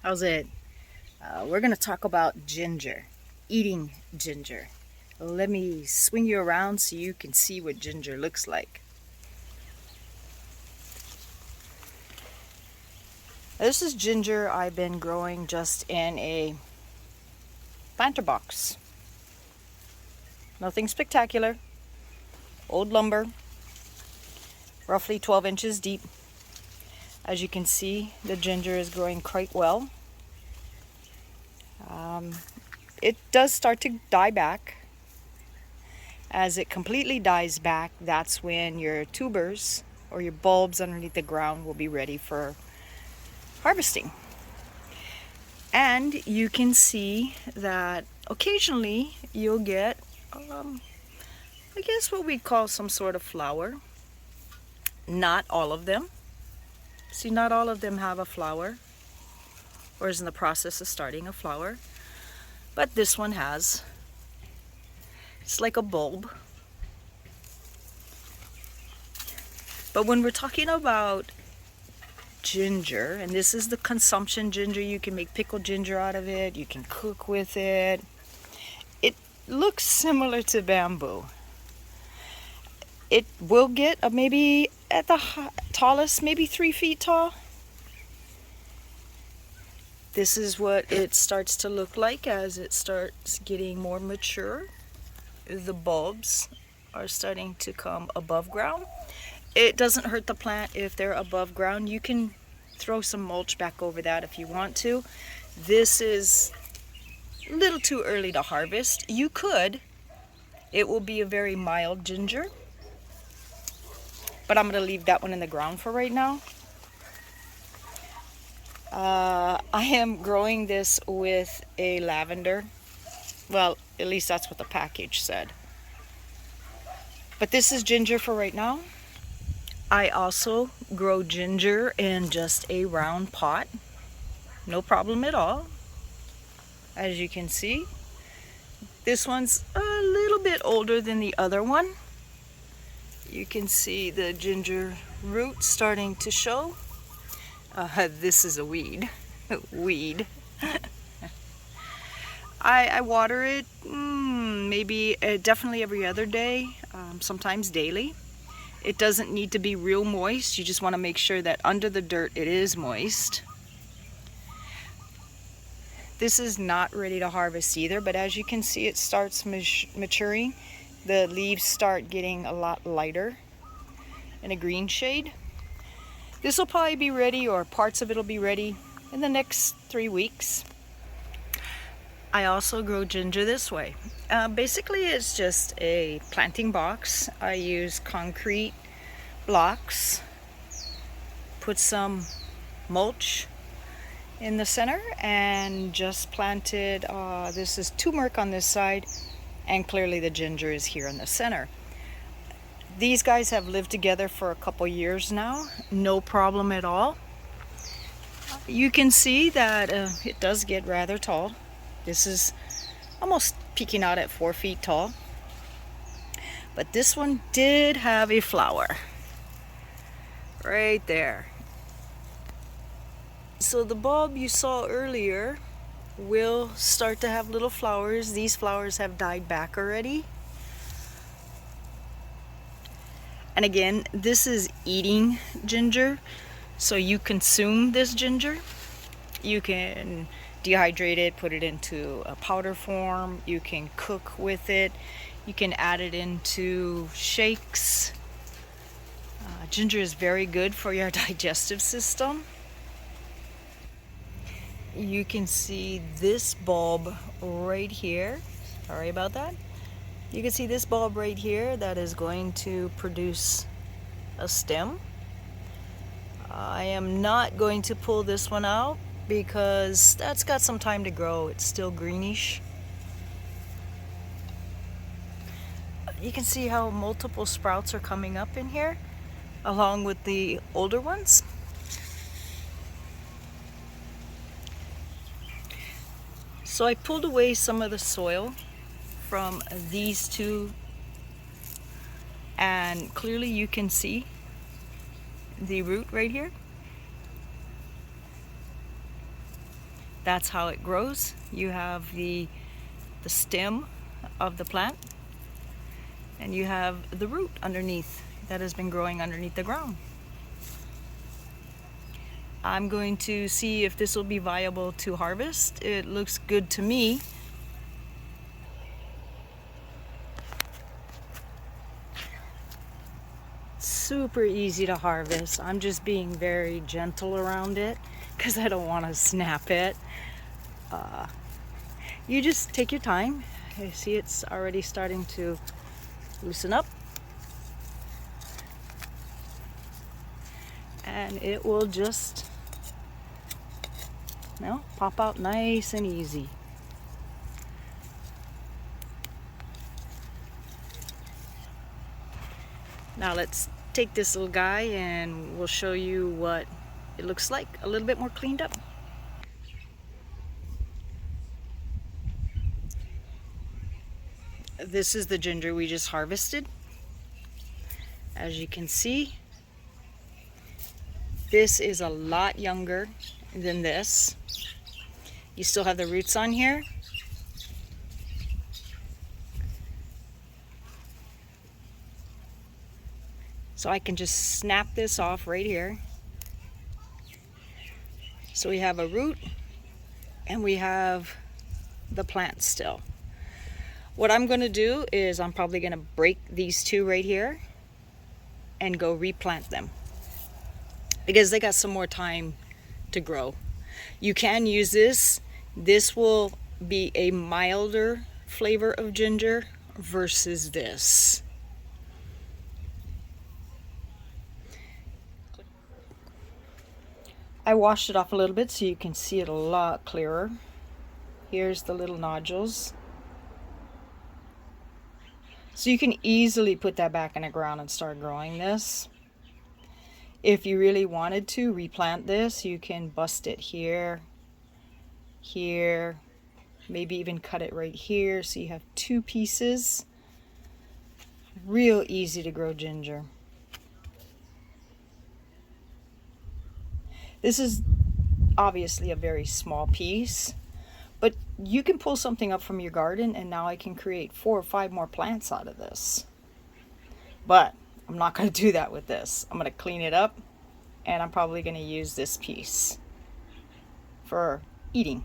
How's it? We're going to talk about ginger, eating ginger. Let me swing you around so you can see what ginger looks like. This is ginger I've been growing just in a planter box. Nothing spectacular. Old lumber, roughly 12 inches deep. As you can see, the ginger is growing quite well. It does start to die back. As it completely dies back, that's when your tubers or your bulbs underneath the ground will be ready for harvesting. And you can see that occasionally you'll get, I guess what we'd call some sort of flower. Not all of them. See, not all of them have a flower or is in the process of starting a flower. But this one has. It's like a bulb. But when we're talking about ginger, and this is the consumption ginger, you can make pickled ginger out of it, you can cook with it. It looks similar to bamboo. It will get maybe at the tallest, maybe 3 feet tall. This is what it starts to look like as it starts getting more mature. The bulbs are starting to come above ground. It doesn't hurt the plant if they're above ground. You can throw some mulch back over that if you want to. This is a little too early to harvest. You could. It will be a very mild ginger. But I'm going to leave that one in the ground for right now. I am growing this with a lavender. Well, at least that's what the package said. But this is ginger for right now. I also grow ginger in just a round pot. No problem at all. As you can see, this one's a little bit older than the other one. You can see the ginger root starting to show. This is a weed. Weed. I water it maybe definitely every other day, sometimes daily. It doesn't need to be real moist. You just want to make sure that under the dirt it is moist. This is not ready to harvest either, but as you can see, it starts maturing. The leaves start getting a lot lighter in a green shade. This will probably be ready, or parts of it will be ready, in the next 3 weeks. I also grow ginger this way. Basically, it's just a planting box. I use concrete blocks, put some mulch in the center, and just planted, this is turmeric on this side, and clearly the ginger is here in the center. These guys have lived together for a couple years now, no problem at all. You can see that it does get rather tall. This is almost peeking out at 4 feet tall. But this one did have a flower right there. So the bulb you saw earlier will start to have little flowers. These flowers have died back already. And again, this is eating ginger. So you consume this ginger. You can dehydrate it, put it into a powder form. You can cook with it. You can add it into shakes. Ginger is very good for your digestive system. You can see this bulb right here. Sorry about that. You can see this bulb right here that is going to produce a stem. I am not going to pull this one out because that's got some time to grow. It's still greenish. You can see how multiple sprouts are coming up in here along with the older ones. So I pulled away some of the soil from these two, and clearly you can see the root right here. That's how it grows. You have the stem of the plant, and you have the root underneath that has been growing underneath the ground. I'm going to see if this will be viable to harvest. It looks good to me. Super easy to harvest. I'm just being very gentle around it because I don't want to snap it. You just take your time. You see it's already starting to loosen up. And it will just, pop out nice and easy. Now let's take this little guy and we'll show you what it looks like a little bit more cleaned up. This is the ginger we just harvested. As you can see, this is a lot younger than this. You still have the roots on here. So I can just snap this off right here. So we have a root and we have the plant still. What I'm going to do is I'm probably going to break these two right here and go replant them because they got some more time to grow. You can use this. This will be a milder flavor of ginger versus this. I washed it off a little bit so you can see it a lot clearer. Here's the little nodules. So you can easily put that back in the ground and start growing this. If you really wanted to replant this, you can bust it here, here, maybe even cut it right here so you have two pieces. Real easy to grow ginger. This is obviously a very small piece, but you can pull something up from your garden and now I can create 4 or 5 more plants out of this. But I'm not going to do that with this. I'm going to clean it up and I'm probably going to use this piece for eating.